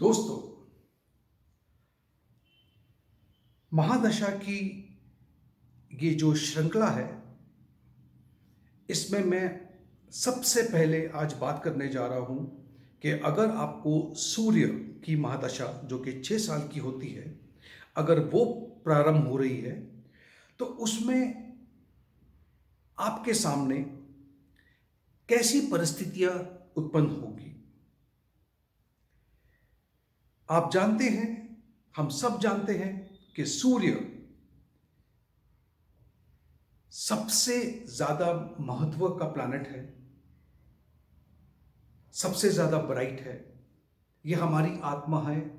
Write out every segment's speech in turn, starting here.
दोस्तों, महादशा की ये जो श्रृंखला है, इसमें मैं सबसे पहले आज बात करने जा रहा हूं कि अगर आपको सूर्य की महादशा जो कि 6 साल की होती है, अगर वो प्रारंभ हो रही है तो उसमें आपके सामने कैसी परिस्थितियां उत्पन्न होगी। आप जानते हैं, हम सब जानते हैं कि सूर्य सबसे ज्यादा महत्व का प्लैनेट है, सबसे ज्यादा ब्राइट है। ये हमारी आत्मा है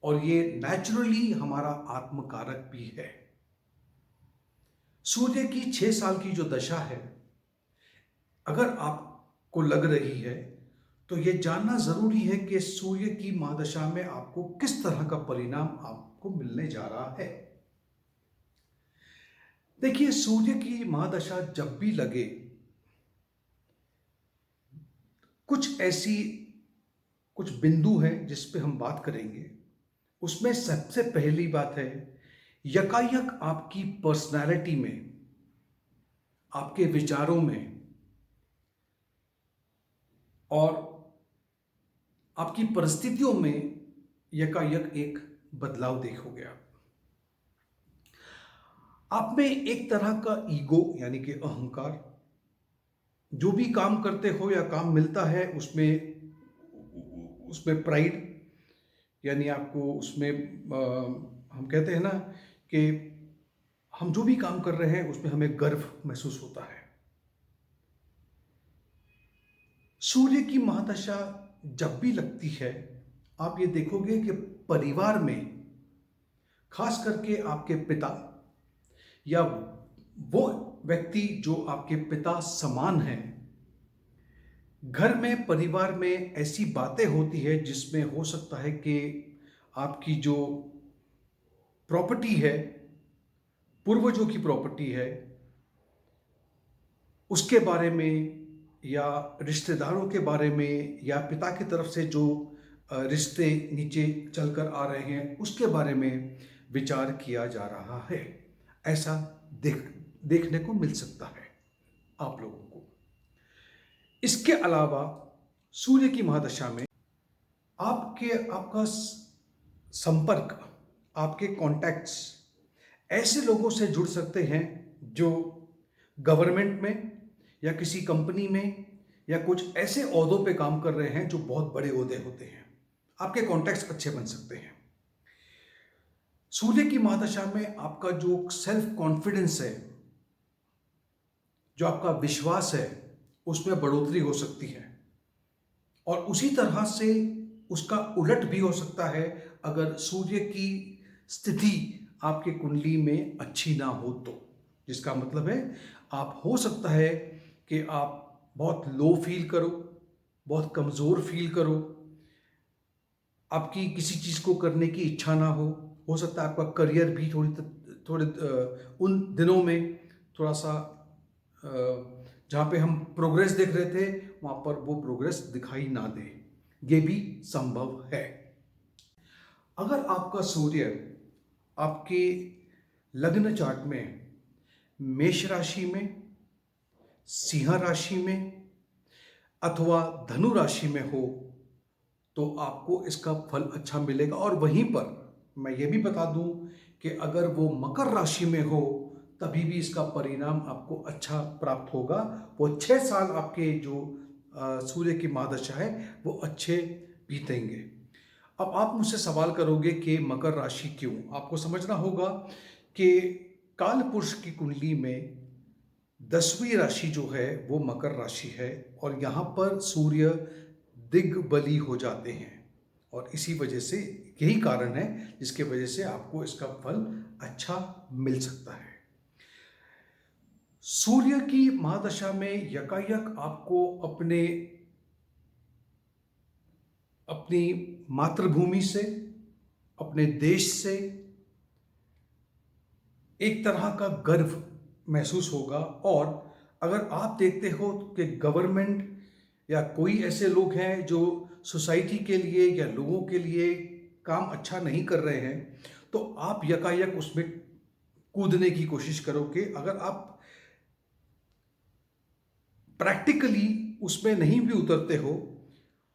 और ये नेचुरली हमारा आत्मकारक भी है। सूर्य की 6 साल की जो दशा है, अगर आपको लग रही है तो ये जानना जरूरी है कि सूर्य की महादशा में आपको किस तरह का परिणाम आपको मिलने जा रहा है। देखिए, सूर्य की महादशा जब भी लगे, कुछ बिंदु हैं जिस पे हम बात करेंगे। उसमें सबसे पहली बात है, यकायक आपकी पर्सनालिटी में, आपके विचारों में और आपकी परिस्थितियों में यकायक एक बदलाव देखोगे। आप में एक तरह का ईगो यानी कि अहंकार, जो भी काम करते हो या काम मिलता है उसमें उसमें प्राइड, यानी आपको उसमें हम कहते हैं ना कि हम जो भी काम कर रहे हैं उसमें हमें गर्व महसूस होता है। सूर्य की महादशा जब भी लगती है, आप ये देखोगे कि परिवार में, खास करके आपके पिता या वो व्यक्ति जो आपके पिता समान हैं, घर में, परिवार में ऐसी बातें होती है जिसमें हो सकता है कि आपकी जो प्रॉपर्टी है, पूर्वजों की प्रॉपर्टी है, उसके बारे में या रिश्तेदारों के बारे में या पिता की तरफ से जो रिश्ते नीचे चलकर आ रहे हैं उसके बारे में विचार किया जा रहा है। ऐसा देखने को मिल सकता है आप लोगों को। इसके अलावा सूर्य की महादशा में आपका संपर्क, आपके कॉन्टैक्ट्स ऐसे लोगों से जुड़ सकते हैं जो गवर्नमेंट में या किसी कंपनी में या कुछ ऐसे ओहदों पे काम कर रहे हैं जो बहुत बड़े ओहदे होते हैं। आपके कॉन्टैक्ट्स अच्छे बन सकते हैं। सूर्य की महादशा में आपका जो सेल्फ कॉन्फिडेंस है, जो आपका विश्वास है, उसमें बढ़ोतरी हो सकती है। और उसी तरह से उसका उलट भी हो सकता है अगर सूर्य की स्थिति आपके कुंडली में अच्छी ना हो तो। जिसका मतलब है, आप हो सकता है कि आप बहुत लो फील करो, बहुत कमज़ोर फील करो, आपकी किसी चीज़ को करने की इच्छा ना हो सकता है आपका करियर भी थोड़े उन दिनों में थोड़ा सा जहाँ पे हम प्रोग्रेस देख रहे थे वहाँ पर वो प्रोग्रेस दिखाई ना दे, ये भी संभव है। अगर आपका सूर्य आपके लग्न चार्ट में मेष राशि में, सिंह राशि में अथवा धनु राशि में हो तो आपको इसका फल अच्छा मिलेगा। और वहीं पर मैं ये भी बता दूं कि अगर वो मकर राशि में हो तभी भी इसका परिणाम आपको अच्छा प्राप्त होगा। वो 6 साल आपके जो सूर्य की महादशा है वो अच्छे बीतेंगे। अब आप मुझसे सवाल करोगे कि मकर राशि क्यों? आपको समझना होगा कि काल पुरुष की कुंडली में 10वीं राशि जो है वो मकर राशि है और यहाँ पर सूर्य दिग्बली हो जाते हैं और इसी वजह से, यही कारण है जिसके वजह से आपको इसका फल अच्छा मिल सकता है। सूर्य की महादशा में यकायक आपको अपनी मातृभूमि से, अपने देश से एक तरह का गर्व महसूस होगा। और अगर आप देखते हो कि गवर्नमेंट या कोई ऐसे लोग हैं जो सोसाइटी के लिए या लोगों के लिए काम अच्छा नहीं कर रहे हैं, तो आप यकायक उसमें कूदने की कोशिश करोगे। अगर आप प्रैक्टिकली उसमें नहीं भी उतरते हो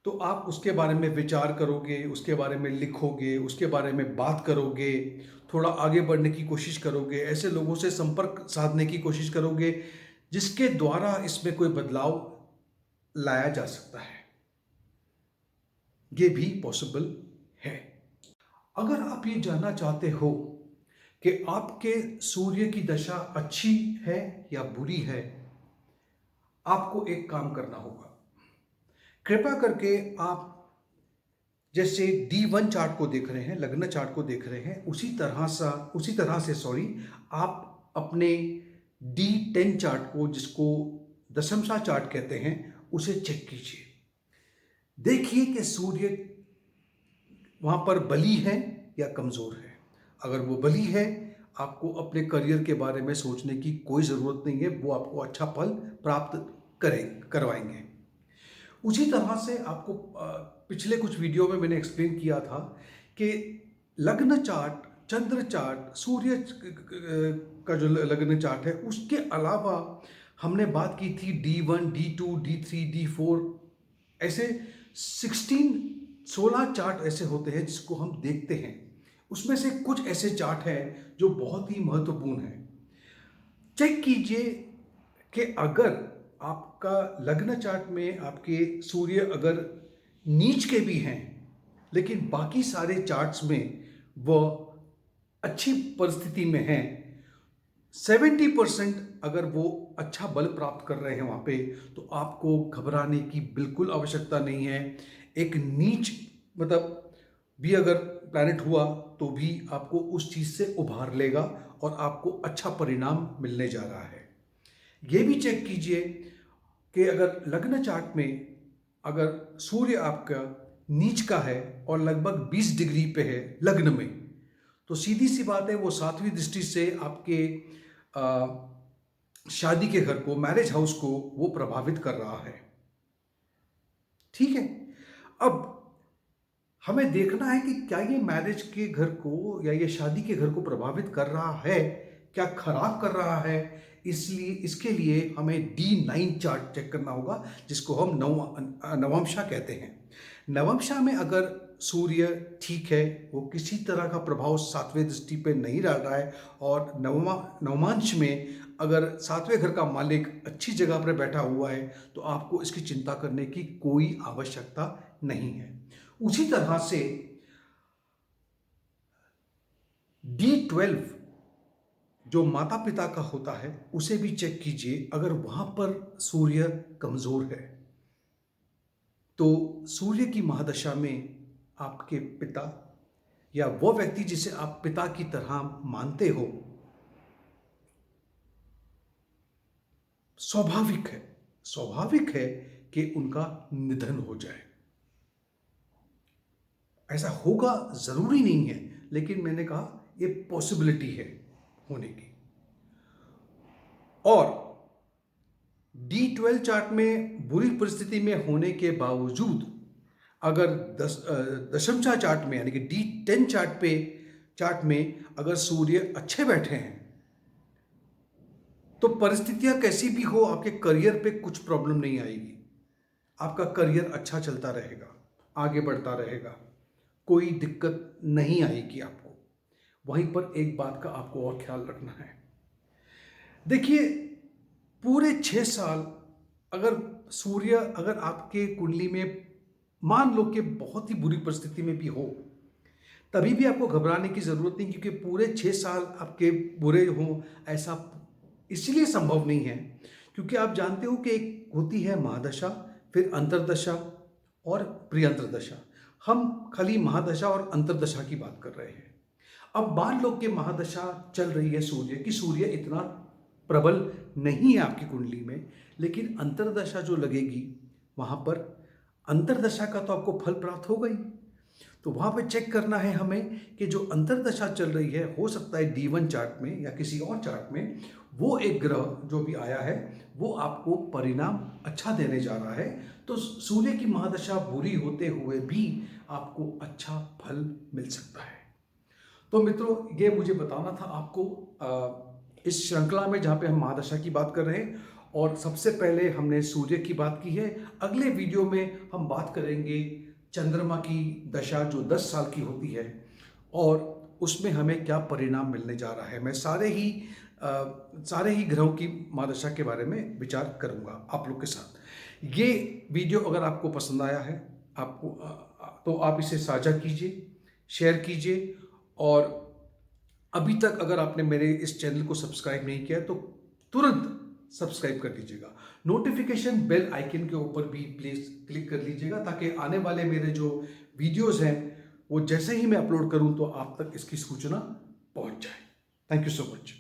तो आप उसके बारे में विचार करोगे, उसके बारे में लिखोगे, उसके बारे में बात करोगे, थोड़ा आगे बढ़ने की कोशिश करोगे, ऐसे लोगों से संपर्क साधने की कोशिश करोगे जिसके द्वारा इसमें कोई बदलाव लाया जा सकता है। ये भी पॉसिबल है। अगर आप ये जानना चाहते हो कि आपके सूर्य की दशा अच्छी है या बुरी है, आपको एक काम करना होगा। कृपया करके आप जैसे D1 चार्ट को देख रहे हैं, लग्न चार्ट को देख रहे हैं, उसी तरह से आप अपने D10 चार्ट को, जिसको दशमशा चार्ट कहते हैं, उसे चेक कीजिए। देखिए कि सूर्य वहां पर बली है या कमजोर है। अगर वो बली है, आपको अपने करियर के बारे में सोचने की कोई ज़रूरत नहीं है, वो आपको अच्छा फल प्राप्त करवाएंगे। उसी तरह से आपको पिछले कुछ वीडियो में मैंने एक्सप्लेन किया था कि लग्न चार्ट, चंद्र चार्ट, सूर्य का जो लग्न चार्ट है, उसके अलावा हमने बात की थी D1, D2, D3, D4, ऐसे 16 चार्ट ऐसे होते हैं जिसको हम देखते हैं। उसमें से कुछ ऐसे चार्ट हैं जो बहुत ही महत्वपूर्ण हैं। चेक कीजिए कि अगर आपका लग्न चार्ट में आपके सूर्य अगर नीच के भी हैं, लेकिन बाकी सारे चार्ट्स में वह अच्छी परिस्थिति में हैं, 70% अगर वो अच्छा बल प्राप्त कर रहे हैं वहाँ पे, तो आपको घबराने की बिल्कुल आवश्यकता नहीं है। एक नीच मतलब भी अगर प्लैनेट हुआ तो भी आपको उस चीज़ से उभार लेगा और आपको अच्छा परिणाम मिलने जा रहा है। ये भी चेक कीजिए कि अगर लग्न चार्ट में अगर सूर्य आपका नीच का है और लगभग 20 डिग्री पे है लग्न में, तो सीधी सी बात है वो 7वीं दृष्टि से आपके शादी के घर को, मैरिज हाउस को वो प्रभावित कर रहा है। ठीक है, अब हमें देखना है कि क्या ये मैरिज के घर को या ये शादी के घर को प्रभावित कर रहा है, क्या खराब कर रहा है। इसलिए इसके लिए हमें D9 चार्ट चेक करना होगा, जिसको हम नवमशा कहते हैं। नवमशा में अगर सूर्य ठीक है, वो किसी तरह का प्रभाव 7वें दृष्टि पे नहीं रह रहा है, और नवमांश में अगर 7वें घर का मालिक अच्छी जगह पर बैठा हुआ है, तो आपको इसकी चिंता करने की कोई आवश्यकता नहीं है। उसी तरह से D12 जो माता पिता का होता है, उसे भी चेक कीजिए। अगर वहां पर सूर्य कमजोर है, तो सूर्य की महादशा में आपके पिता या वो व्यक्ति जिसे आप पिता की तरह मानते हो, स्वाभाविक है कि उनका निधन हो जाए। ऐसा होगा जरूरी नहीं है, लेकिन मैंने कहा ये पॉसिबिलिटी है होने की। और D12 चार्ट में बुरी परिस्थिति में होने के बावजूद अगर दशमशा चार्ट में यानी कि D10 चार्ट में अगर सूर्य अच्छे बैठे हैं, तो परिस्थितियां कैसी भी हो, आपके करियर पे कुछ प्रॉब्लम नहीं आएगी। आपका करियर अच्छा चलता रहेगा, आगे बढ़ता रहेगा, कोई दिक्कत नहीं आएगी आपको। वहीं पर एक बात का आपको और ख्याल रखना है। देखिए, पूरे 6 साल अगर सूर्य अगर आपके कुंडली में मान लो कि बहुत ही बुरी परिस्थिति में भी हो, तभी भी आपको घबराने की जरूरत नहीं, क्योंकि पूरे 6 साल आपके बुरे हों ऐसा इसलिए संभव नहीं है क्योंकि आप जानते हो कि एक होती है महादशा, फिर अंतरदशा और प्रियंतरदशा। हम खाली महादशा और अंतरदशा की बात कर रहे हैं। अब मान लो कि महादशा चल रही है सूर्य की, सूर्य इतना प्रबल नहीं है आपकी कुंडली में, लेकिन अंतरदशा जो लगेगी वहां पर अंतरदशा का तो आपको फल प्राप्त होगा ही। तो वहां पे चेक करना है हमें कि जो अंतरदशा चल रही है, हो सकता है D1 चार्ट में या किसी और चार्ट में, वो एक ग्रह जो भी आया है वो आपको परिणाम अच्छा देने जा रहा है। तो सूर्य की महादशा बुरी होते हुए भी आपको अच्छा फल मिल सकता है। तो मित्रों, ये मुझे बताना था आपको इस श्रृंखला में जहाँ पे हम महादशा की बात कर रहे हैं, और सबसे पहले हमने सूर्य की बात की है। अगले वीडियो में हम बात करेंगे चंद्रमा की दशा जो 10 साल की होती है और उसमें हमें क्या परिणाम मिलने जा रहा है। मैं सारे ही ग्रहों की महादशा के बारे में विचार करूंगा आप लोग के साथ। ये वीडियो अगर आपको पसंद आया है तो आप इसे साझा कीजिए, शेयर कीजिए, और अभी तक अगर आपने मेरे इस चैनल को सब्सक्राइब नहीं किया तो तुरंत सब्सक्राइब कर लीजिएगा। नोटिफिकेशन बेल आइकन के ऊपर भी प्लीज क्लिक कर लीजिएगा ताकि आने वाले मेरे जो वीडियोस हैं वो जैसे ही मैं अपलोड करूं तो आप तक इसकी सूचना पहुंच जाए। Thank you so much.